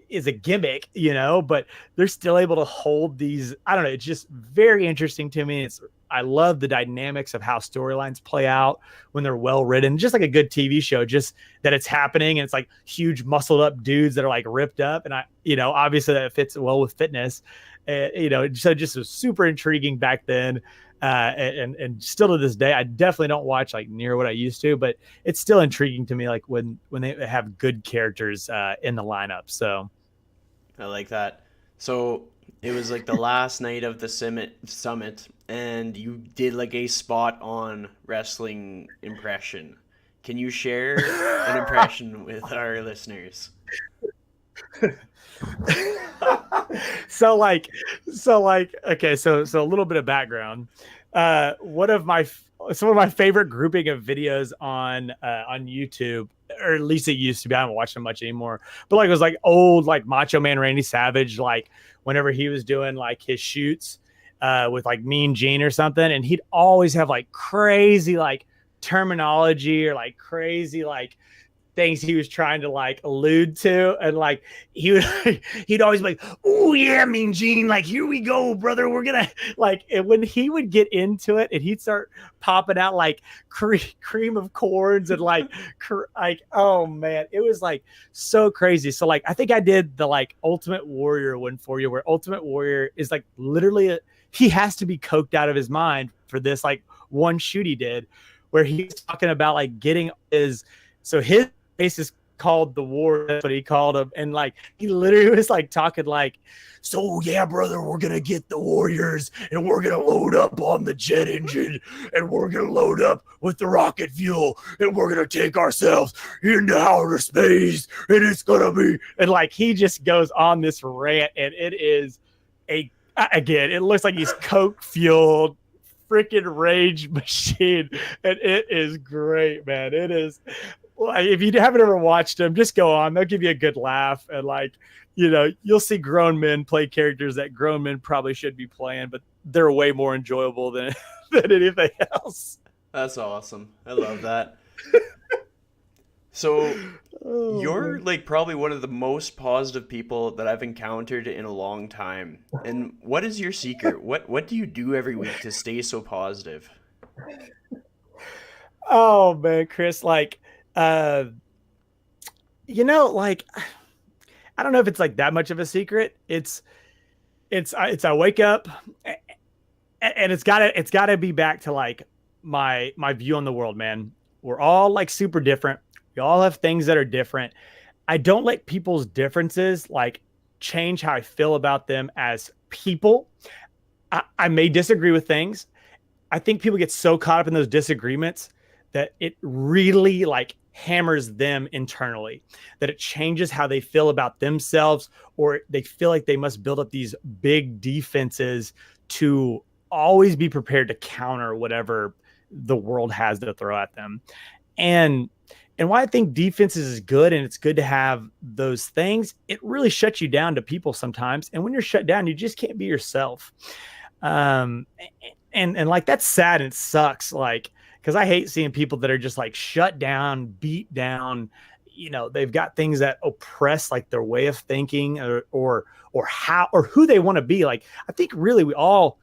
is a gimmick, but they're still able to hold these. I don't know. It's just very interesting to me. I love the dynamics of how storylines play out when they're well written, just like a good TV show, just that it's happening. And it's like huge muscled up dudes that are like ripped up. And obviously that fits well with fitness. So just was super intriguing back then. And still to this day, I definitely don't watch like near what I used to, but it's still intriguing to me, like when they have good characters in the lineup. So I like that. So, it was like the last night of the summit, and you did like a spot on wrestling impression. Can you share an impression with our listeners? so a little bit of background. One of my favorite grouping of videos on YouTube, or at least it used to be. I haven't watched them much anymore. But like, it was like old, like, Macho Man Randy Savage, like whenever he was doing like his shoots with like Mean Gene or something, and he'd always have like crazy like terminology, or like crazy like things he was trying to like allude to, and like he'd always be like, "Oh yeah, Mean Gene, like, here we go, brother, we're gonna," like, and when he would get into it and he'd start popping out like cream of corns and like, oh man, it was like so crazy. So like, I think I did the like Ultimate Warrior one for you, where Ultimate Warrior is like literally he has to be coked out of his mind for this like one shoot he did, where he's talking about like getting his race is called the War. That's what he called him. And like, he literally was like talking like, "So yeah, brother, we're going to get the Warriors, and we're going to load up on the jet engine, and we're going to load up with the rocket fuel, and we're going to take ourselves into outer space. And it's going to be," and like, he just goes on this rant, and it is again, it looks like he's coke fueled freaking rage machine, and it is great, man. It is. Like, if you haven't ever watched them, just go on. They'll give you a good laugh, and like, you'll see grown men play characters that grown men probably should be playing, but they're way more enjoyable than than anything else. That's awesome. I love that. So, you're like probably one of the most positive people that I've encountered in a long time. And what is your secret? What do you do every week to stay so positive? Oh man, Chris, like, uh, like, I don't know if it's like that much of a secret. It's I wake up, and it's gotta be back to like my view on the world, man. We're all like super different. We all have things that are different. I don't let people's differences like change how I feel about them as people. I may disagree with things. I think people get so caught up in those disagreements that it really like hammers them internally, that it changes how they feel about themselves, or they feel like they must build up these big defenses to always be prepared to counter whatever the world has to throw at them. And why I think defenses is good, and it's good to have those things, it really shuts you down to people sometimes. And when you're shut down, you just can't be yourself. Um, and like that's sad and it sucks. Like, because I hate seeing people that are just like shut down, beat down. They've got things that oppress like their way of thinking, or how or who they want to be. Like, I think really we all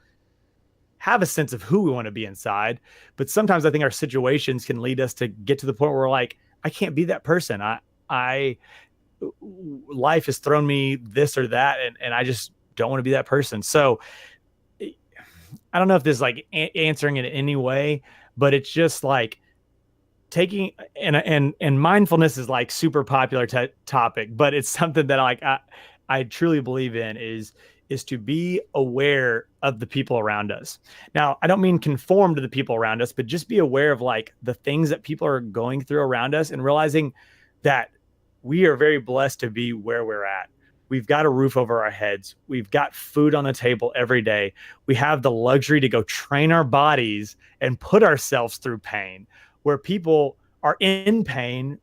have a sense of who we want to be inside, but sometimes I think our situations can lead us to get to the point where we're like, I can't be that person. I life has thrown me this or that, and I just don't want to be that person. So I don't know if this is like answering it in any way, but it's just like taking and mindfulness is like super popular topic, but it's something that I truly believe in is to be aware of the people around us. Now, I don't mean conform to the people around us, but just be aware of like the things that people are going through around us, and realizing that we are very blessed to be where we're at. We've got a roof over our heads. We've got food on the table every day. We have the luxury to go train our bodies and put ourselves through pain, where people are in pain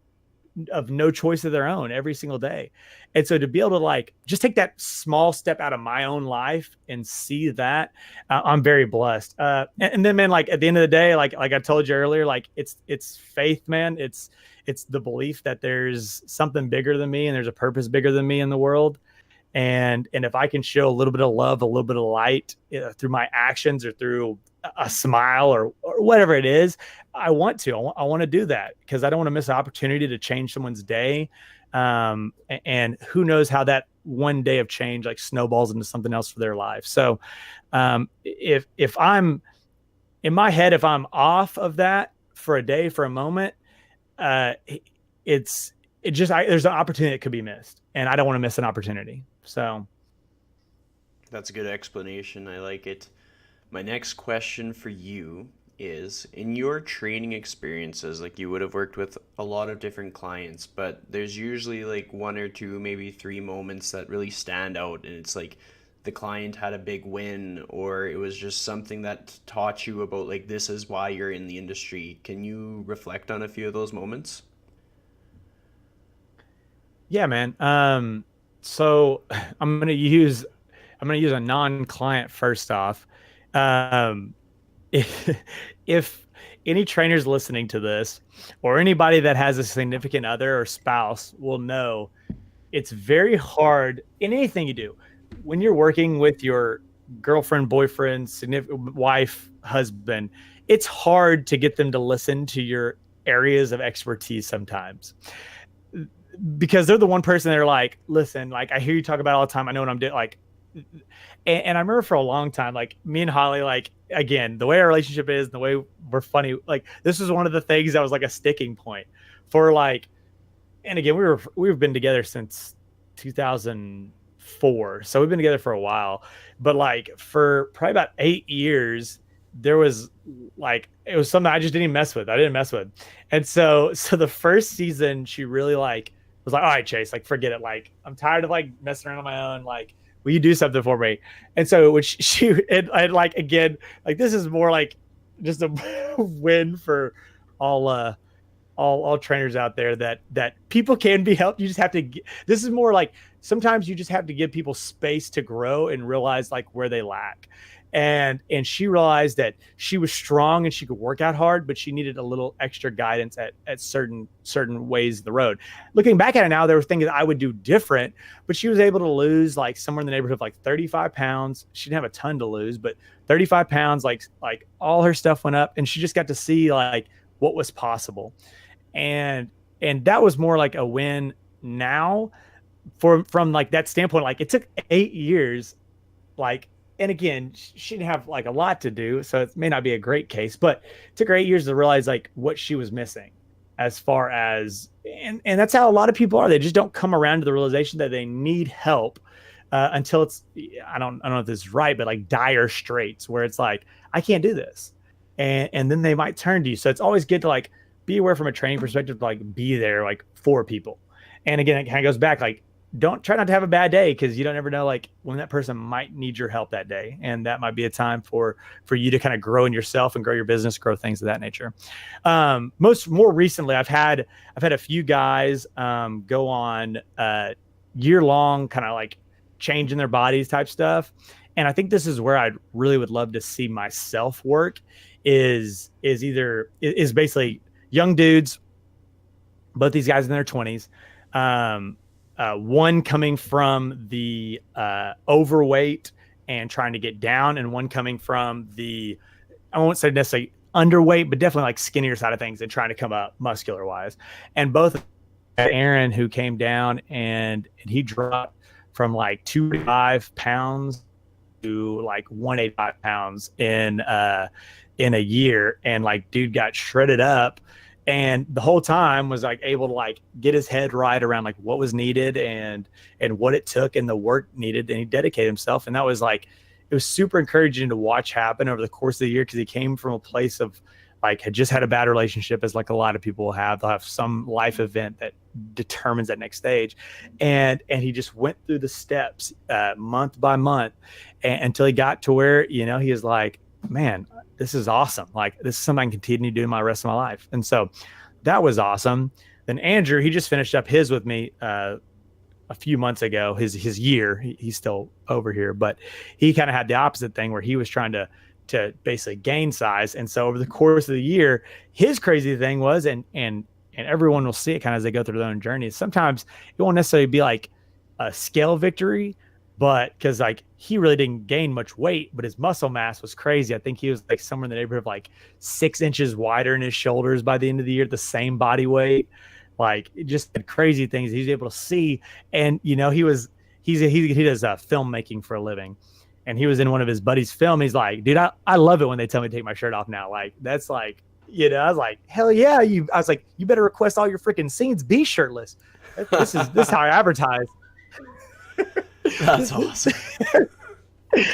of no choice of their own every single day. And so to be able to like just take that small step out of my own life and see that, I'm very blessed. And then, man, like at the end of the day, like I told you earlier, like it's faith, man. It's the belief that there's something bigger than me and there's a purpose bigger than me in the world. And if I can show a little bit of love, a little bit of light through my actions or through a smile or whatever it is, I want to do that, because I don't want to miss an opportunity to change someone's day. And who knows how that one day of change like snowballs into something else for their life. So if I'm in my head, if I'm off of that for a day, for a moment, there's an opportunity that could be missed, and I don't want to miss an opportunity. So That's a good explanation. I like it. My next question for you is, in your training experiences, like you would have worked with a lot of different clients, but there's usually like one or two, maybe three moments that really stand out. And it's like the client had a big win, or it was just something that taught you about like, this is why you're in the industry. Can you reflect on a few of those moments? yeah, man. So I'm gonna use a non-client first off. Um, if any trainers listening to this, or anybody that has a significant other or spouse, will know it's very hard in anything you do when you're working with your girlfriend, boyfriend, significant wife, husband. It's hard to get them to listen to your areas of expertise sometimes, because they're the one person they're like, listen, like I hear you talk about it all the time. I know what I'm doing. Like, and I remember for a long time, like me and Holly, like again, the way our relationship is, the way we're funny, like this was one of the things that was like a sticking point for like, and again, we've been together since 2004, so we've been together for a while, but like for probably about 8 years, there was like it was something I just didn't mess with. I didn't mess with, and so the first season, she really like was like, all right, Chase, like forget it, like I'm tired of like messing around on my own, like will you do something for me? And so which I like again, like this is more like just a win for all all trainers out there, that people can be helped. You just have to this is more like sometimes you just have to give people space to grow and realize like where they lack. And she realized that she was strong and she could work out hard, but she needed a little extra guidance at certain ways of the road. Looking back at it now, there were things that I would do different, but she was able to lose like somewhere in the neighborhood of like 35 pounds. She didn't have a ton to lose, but 35 pounds, like all her stuff went up, and she just got to see like what was possible. And that was more like a win now from like that standpoint. Like it took 8 years, like, and again, she didn't have like a lot to do, so it may not be a great case, but it took her 8 years to realize like what she was missing as far as, and that's how a lot of people are. They just don't come around to the realization that they need help until it's, I don't know if this is right, but like dire straits where it's like, I can't do this. And then they might turn to you. So it's always good to like be aware from a training perspective, to like be there like for people. And again, it kind of goes back, like don't try not to have a bad day, because you don't ever know like when that person might need your help that day, and that might be a time for you to kind of grow in yourself and grow your business, grow things of that nature. More recently, I've had a few guys go on year long kind of like changing their bodies type stuff, and I think this is where I really would love to see myself work is basically young dudes, both these guys in their 20s. One coming from the overweight and trying to get down, and one coming from the, I won't say necessarily underweight, but definitely like skinnier side of things and trying to come up muscular wise. And both Aaron, who came down and he dropped from like 205 pounds to like 185 pounds in a year, and like dude got shredded up, and the whole time was like able to like get his head right around like what was needed and what it took and the work needed, and he dedicated himself. And that was like, it was super encouraging to watch happen over the course of the year, because he came from a place of like had just had a bad relationship, as like a lot of people will have. They'll have some life event that determines that next stage, and he just went through the steps month by month until he got to where, you know, he is like, man, this is awesome. Like, this is something I can continue doing my rest of my life. And so that was awesome. Then Andrew, he just finished up his with me a few months ago, his year. He's still over here, but he kind of had the opposite thing where he was trying to basically gain size. And so over the course of the year, his crazy thing was, and everyone will see it kind of as they go through their own journey. Sometimes it won't necessarily be like a scale victory, but because like he really didn't gain much weight, but his muscle mass was crazy. I think he was like somewhere in the neighborhood of like 6 inches wider in his shoulders by the end of the year, the same body weight. Like, it just did crazy things he's able to see. And you know, he does filmmaking for a living, and he was in one of his buddies' film. He's like, dude, I love it when they tell me to take my shirt off now. Like, that's like, you know, I was like, hell yeah. I was like, you better request all your freaking scenes be shirtless. This is how I advertise. That's awesome.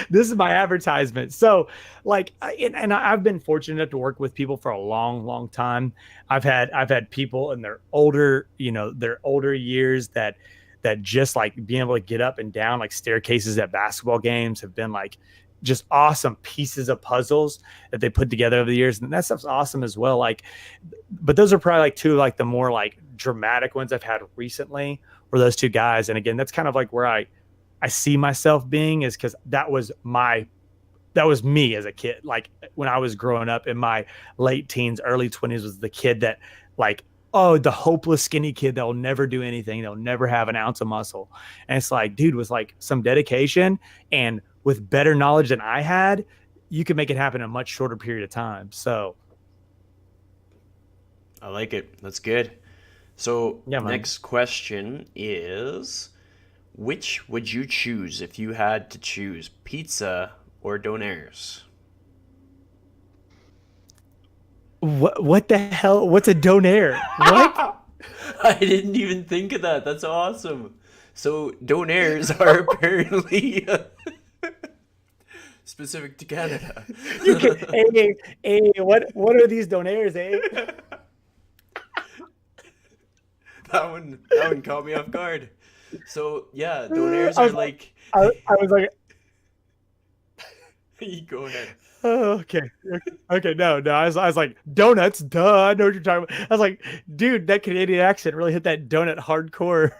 This is my advertisement. So like, I've been fortunate enough to work with people for a long, long time. I've had people in their older years that just like being able to get up and down like staircases at basketball games have been like just awesome pieces of puzzles that they put together over the years. And that stuff's awesome as well. Like, but those are probably like two, like the more like dramatic ones I've had recently were those two guys. And again, that's kind of like where I see myself being, is because that was me as a kid. Like, when I was growing up in my late teens, early 20s, was the kid that like, oh, the hopeless skinny kid that will never do anything. They'll never have an ounce of muscle. And it's like, dude, with like some dedication and with better knowledge than I had, you could make it happen in a much shorter period of time. So I like it. That's good. So yeah, next question is, which would you choose if you had to choose, pizza or donaires? What the hell? What's a donaire? What? I didn't even think of that. That's awesome. So donaires are apparently specific to Canada. Hey, what are these donaires, eh? That one caught me off guard. So yeah, donaires are like. I was like, You go ahead. oh, okay, no, I was like, donuts, duh, I know what you're talking about. I was like, dude, that Canadian accent really hit that donut hardcore.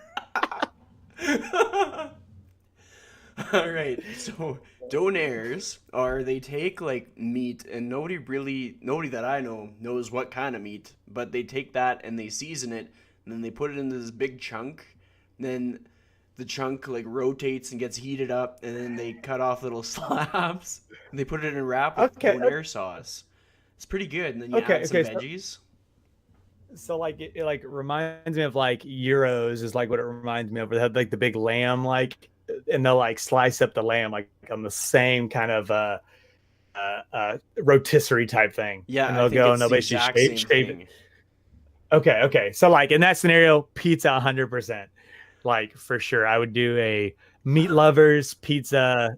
All right, so donaires they take like meat, and nobody that I know knows what kind of meat, but they take that and they season it, and then they put it into this big chunk. Then the chunk like rotates and gets heated up, and then they cut off little slabs and they put it in a wrap with donair sauce. It's pretty good, and then you add some veggies. So like it like reminds me of like gyros is like what it reminds me of. They had like the big lamb, like, and they'll like slice up the lamb like on the same kind of rotisserie type thing. Yeah, and they'll go and they'll basically shave it. Okay. So like in that scenario, pizza 100%. Like, for sure, I would do a meat lovers pizza,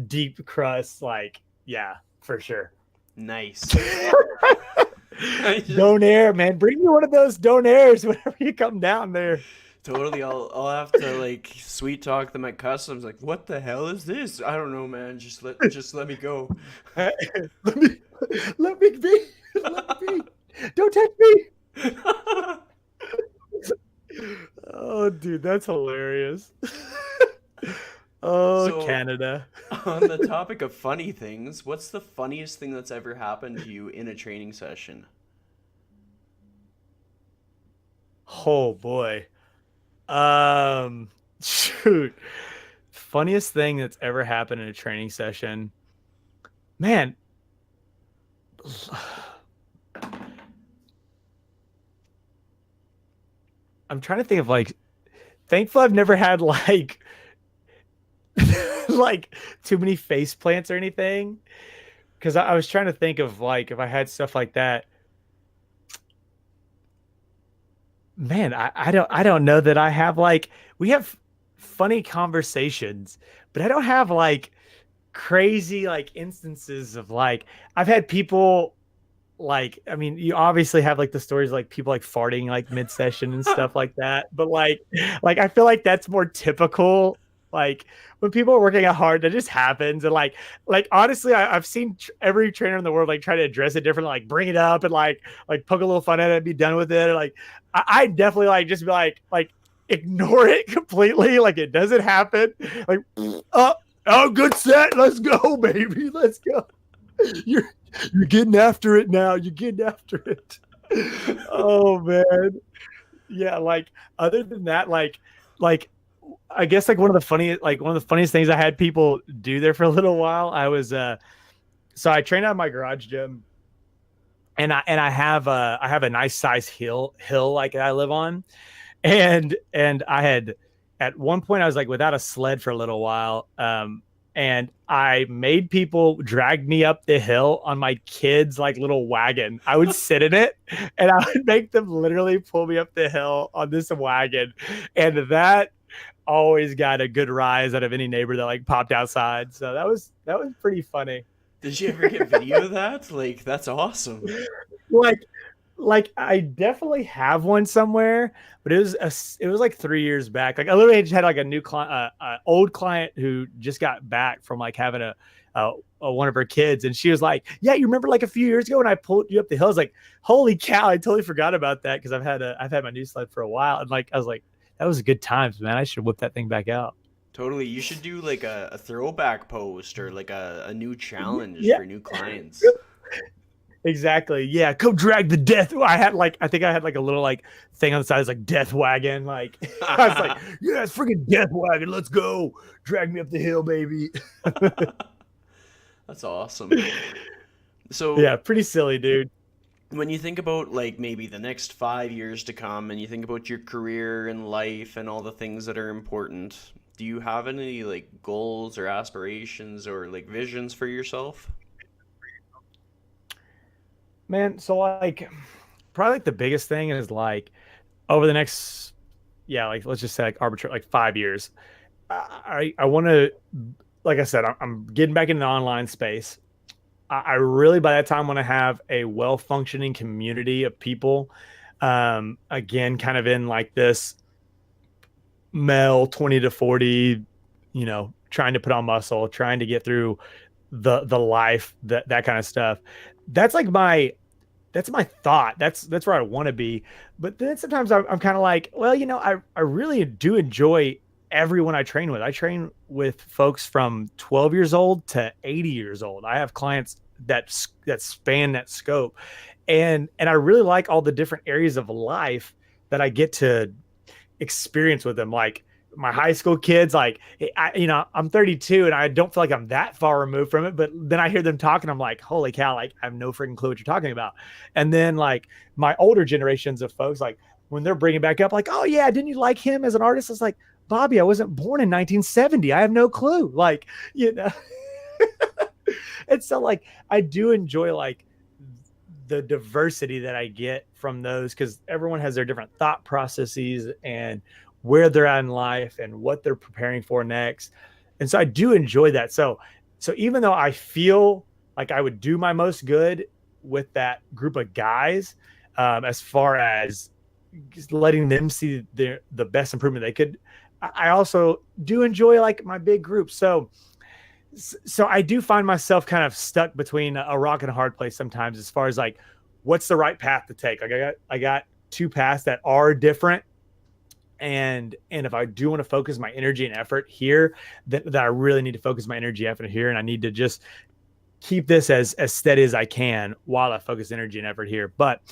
deep crust. Like, yeah, for sure. Nice. Donaire, man, bring me one of those donairs whenever you come down there. Totally, I'll have to like sweet talk them at customs. Like, what the hell is this? I don't know, man. Just let me go. let me let me be. Let me be. Don't touch me. Oh, dude, that's hilarious. Oh, So, Canada. on the topic of funny things, what's the funniest thing that's ever happened to you in a training session? Oh boy. Um, shoot. Funniest thing that's ever happened in a training session. Man, I'm trying to think of like thankful I've never had like like too many face plants or anything. Cause I was trying to think of like if I had stuff like that. Man, I don't know that I have like we have funny conversations, but I don't have like crazy like instances of like I've had people like I mean you obviously have like the stories like people like farting like mid session and stuff like that, but like I feel like that's more typical. Like when people are working out hard, that just happens. And like honestly, I've seen every trainer in the world like try to address it differently, like bring it up and like poke a little fun at it and be done with it. Or, like I definitely like just be like ignore it completely, like it doesn't happen. Like oh, good set, let's go, baby, let's go. You're you're getting after it now. You're getting after it. Oh man. Yeah, like other than that, like I guess like one of the funniest things I had people do there for a little while. I was so I trained out of my garage gym and I have a nice size hill like I live on. And I had at one point I was like without a sled for a little while. And I made people drag me up the hill on my kids' like little wagon. I would sit in it and I would make them literally pull me up the hill on this wagon. And that always got a good rise out of any neighbor that like popped outside. So that was pretty funny. Did you ever get video of that? Like, that's awesome. Like like I definitely have one somewhere, but it was like 3 years back. Like I literally just had like a new client, old client who just got back from like having one of her kids, and she was like, "Yeah, you remember like a few years ago when I pulled you up the hill?" I was like, "Holy cow! I totally forgot about that because I've had my new sled for a while." And like I was like, "That was good times, man. I should whip that thing back out." Totally. You should do like a throwback post or like a new challenge Yeah, for new clients. exactly. Yeah, come drag the death. I think I had like a little like thing on the side. It's like death wagon. Like I was like, yeah, it's freaking death wagon. Let's go. Drag me up the hill, baby. That's awesome. So, Yeah, pretty silly, dude. when you think about like maybe the next 5 years to come and you think about your career and life and all the things that are important, do you have any like goals or aspirations or like visions for yourself? Man, so like probably like the biggest thing is like over the next yeah, like let's just say like arbitrary like 5 years. I want to like I said, I'm getting back into the online space. I really by that time want to have a well functioning community of people. Again, kind of in like this male 20 to 40, trying to put on muscle, trying to get through the life, that kind of stuff. That's like that's my thought. That's where I want to be. But then sometimes I'm kind of like, well, I really do enjoy everyone I train with. I train with folks from 12 years old to 80 years old. I have clients that span that scope. And I really like all the different areas of life that I get to experience with them. Like my high school kids, like I'm 32 and I don't feel like I'm that far removed from it, but then I hear them talking, I'm like, holy cow, like I have no freaking clue what you're talking about. And then like my older generations of folks, like when they're bringing back up, like, oh yeah, didn't you like him as an artist? It's like, Bobby, I wasn't born in 1970. I have no clue. Like, you know. And so like I do enjoy like the diversity that I get from those because everyone has their different thought processes and where they're at in life and what they're preparing for next. And so I do enjoy that. So even though I feel like I would do my most good with that group of guys, as far as just letting them see the best improvement they could. I also do enjoy like my big group. So I do find myself kind of stuck between a rock and a hard place sometimes, as far as like what's the right path to take. Like I got two paths that are different, and if I do want to focus my energy and effort here, that I really need to focus my energy effort here, and I need to just keep this as steady as I can while I focus energy and effort here. But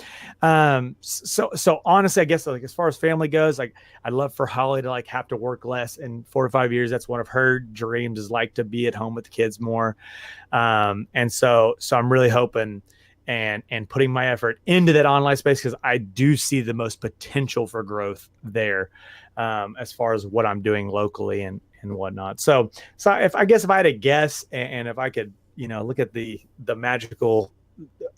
so honestly, I guess like as far as family goes, like I'd love for Holly to like have to work less in 4 to 5 years. That's one of her dreams, is like to be at home with the kids more. And so I'm really hoping and putting my effort into that online space, because I do see the most potential for growth there, as far as what I'm doing locally and whatnot. So if I had to guess, and if I could, look at the magical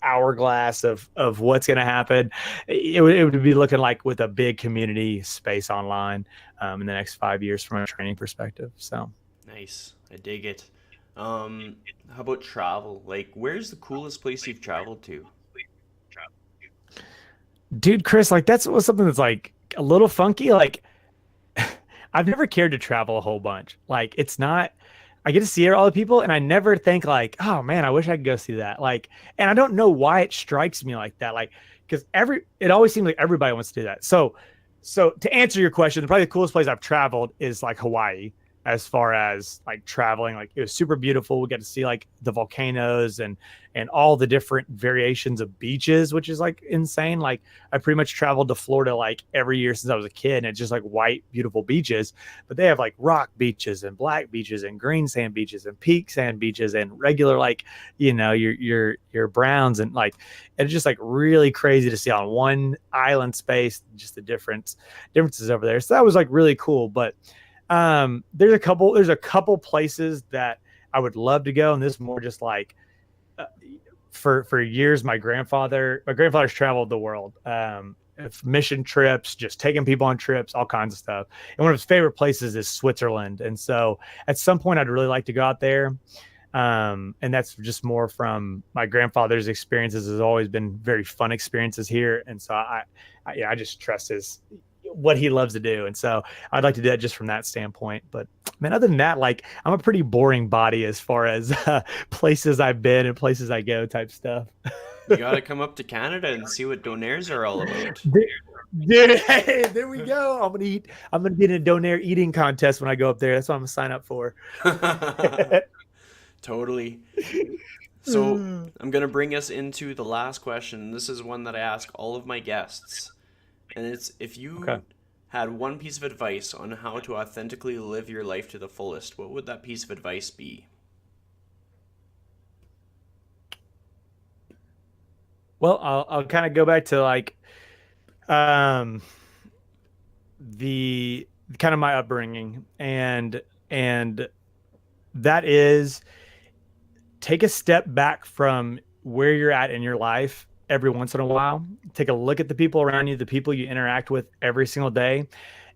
hourglass of what's going to happen, it would be looking like with a big community space online in the next 5 years from a training perspective. So Nice. I dig it. How about travel? Like, where's the coolest place you've traveled to? dude, Chris, like that's something that's like a little funky. Like I've never cared to travel a whole bunch. Like it's not, I get to see all the people and I never think like, oh man, I wish I could go see that. Like, and I don't know why it strikes me like that. Like, because it always seems like everybody wants to do that. So to answer your question, probably the coolest place I've traveled is like Hawaii. As far as like traveling, like it was super beautiful. We got to see like the volcanoes and all the different variations of beaches, which is like insane. Like I pretty much traveled to Florida like every year since I was a kid, and it's just like white, beautiful beaches. But they have like rock beaches and black beaches and green sand beaches and peak sand beaches and regular like your browns, and like it's just like really crazy to see on one island space just the differences over there. So that was like really cool. But there's a couple places that I would love to go, and this is more just like for years my grandfather's traveled the world, mission trips, just taking people on trips, all kinds of stuff. And one of his favorite places is Switzerland, and so at some point I'd really like to go out there. And that's just more from my grandfather's experiences. Has always been very fun experiences here, and so I just trust what he loves to do. And so I'd like to do that just from that standpoint. But man, other than that, like I'm a pretty boring body as far as places I've been and places I go type stuff. You gotta come up to Canada and see what donaires are all about. Dude, hey, there we go. I'm gonna be in a donaire eating contest when I go up there. That's what I'm gonna sign up for. Totally. So I'm gonna bring us into the last question. This is one that I ask all of my guests. And it's, if you Okay. had one piece of advice on how to authentically live your life to the fullest, what would that piece of advice be? Well, I'll kind of go back to like um the kind of my upbringing, and that is, take a step back from where you're at in your life every once in a while. Take a look at the people around you, the people you interact with every single day,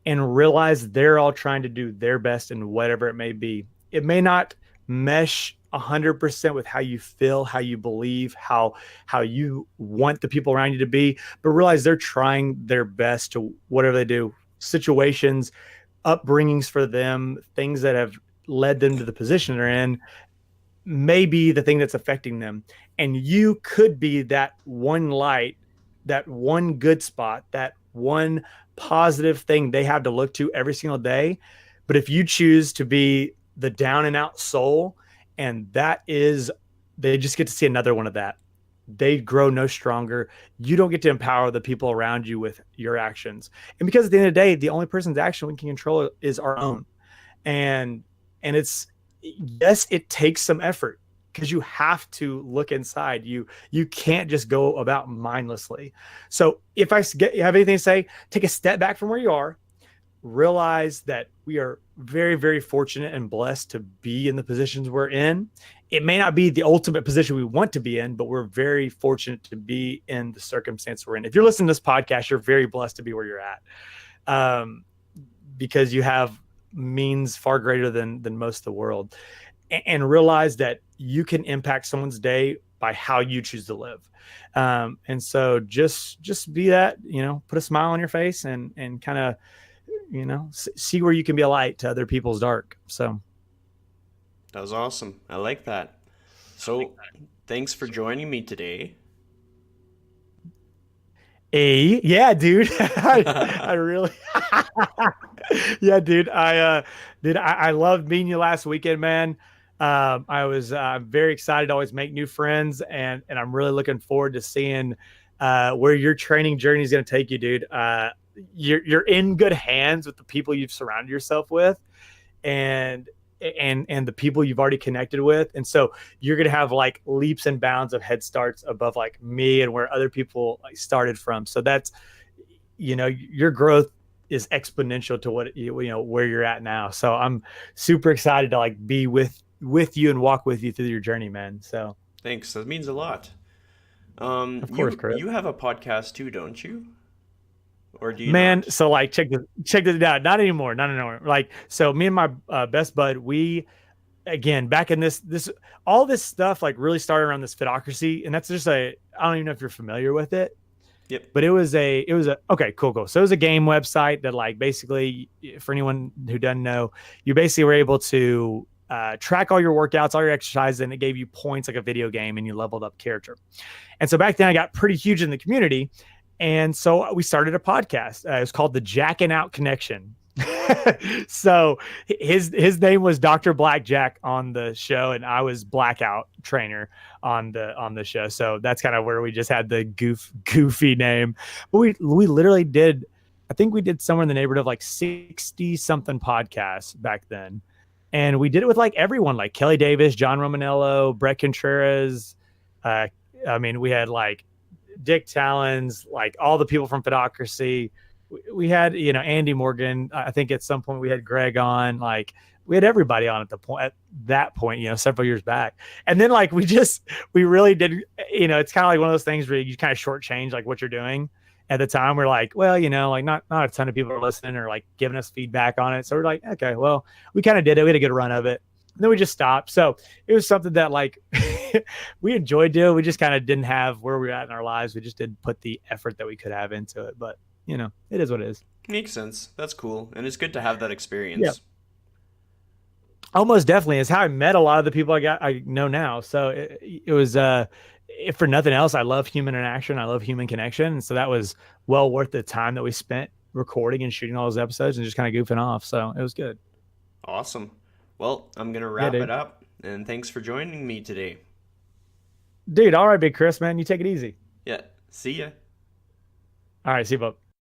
and realize they're all trying to do their best in whatever it may be. It may not mesh 100% with how you feel, how you believe, how you want the people around you to be, but realize they're trying their best to whatever they do. Situations, upbringings for them, things that have led them to the position they're in, may be the thing that's affecting them. And you could be that one light, that one good spot, that one positive thing they have to look to every single day. But if you choose to be the down and out soul, and they just get to see another one of that, they grow no stronger. You don't get to empower the people around you with your actions. And because at the end of the day, the only person's action we can control is our own. And it's, yes, it takes some effort, because you have to look inside. You can't just go about mindlessly. So if you have anything to say, take a step back from where you are, realize that we are very, very fortunate and blessed to be in the positions we're in. It may not be the ultimate position we want to be in, but we're very fortunate to be in the circumstance we're in. If you're listening to this podcast, you're very blessed to be where you're at, because you have means far greater than most of the world. And realize that you can impact someone's day by how you choose to live. And so just be that, put a smile on your face and kind of, see where you can be a light to other people's dark. So That was awesome. I like that. So, thanks for joining me today. Yeah, dude. I really, yeah, dude. I loved meeting you last weekend, man. I was very excited to always make new friends, and I'm really looking forward to seeing where your training journey is going to take you, dude. You're in good hands with the people you've surrounded yourself with, and the people you've already connected with, and so you're going to have like leaps and bounds of head starts above like me and where other people like started from. So that's, your growth is exponential to what where you're at now. So I'm super excited to like be with you and walk with you through your journey, man. So Thanks. That means a lot. of course, You Chris. you have a podcast too, don't you? Or do you Man, not? so like check this out. Not anymore. Not anymore. Like, so me and my best bud, we, again, back in this all this stuff like really started around this Fitocracy, and that's just I don't even know if you're familiar with it, Yep. but it was a okay, cool. So it was a game website that like basically, for anyone who doesn't know, you basically were able to track all your workouts, all your exercises, and it gave you points like a video game, and you leveled up character. And so back then I got pretty huge in the community. And so we started a podcast. It was called the Jackin' Out Connection. So his name was Dr. Blackjack on the show, and I was Blackout Trainer on the show. So that's kind of where we just had the goofy name. But we literally did, I think we did somewhere in the neighborhood of like 60 something podcasts back then. And we did it with like everyone, like Kelly Davis, John Romanello, Brett Contreras. We had like Dick Talons, like all the people from Fitocracy. We had, Andy Morgan. I think at some point we had Greg on. Like we had everybody on at that point, several years back. And then like we really did, it's kind of like one of those things where you kind of shortchange like what you're doing. At the time, we're like, well, like not a ton of people are listening or like giving us feedback on it. So we're like, okay, well, we kind of did it. We had a good run of it. And then we just stopped. So it was something that like we enjoyed doing. We just kind of didn't have where we were at in our lives. We just didn't put the effort that we could have into it. But it is what it is. Makes sense. That's cool. And it's good to have that Yeah, experience. almost definitely is how I met a lot of the people I know now. So it was if for nothing else, I love human interaction. I love human connection. And so that was well worth the time that we spent recording and shooting all those episodes and just kind of goofing off. So it was good. Awesome. Well, I'm going to Yeah, wrap it dude. up. And thanks for joining me today. Dude, all right, big Chris, man. You take it easy. Yeah. See ya. All right, see you, bub.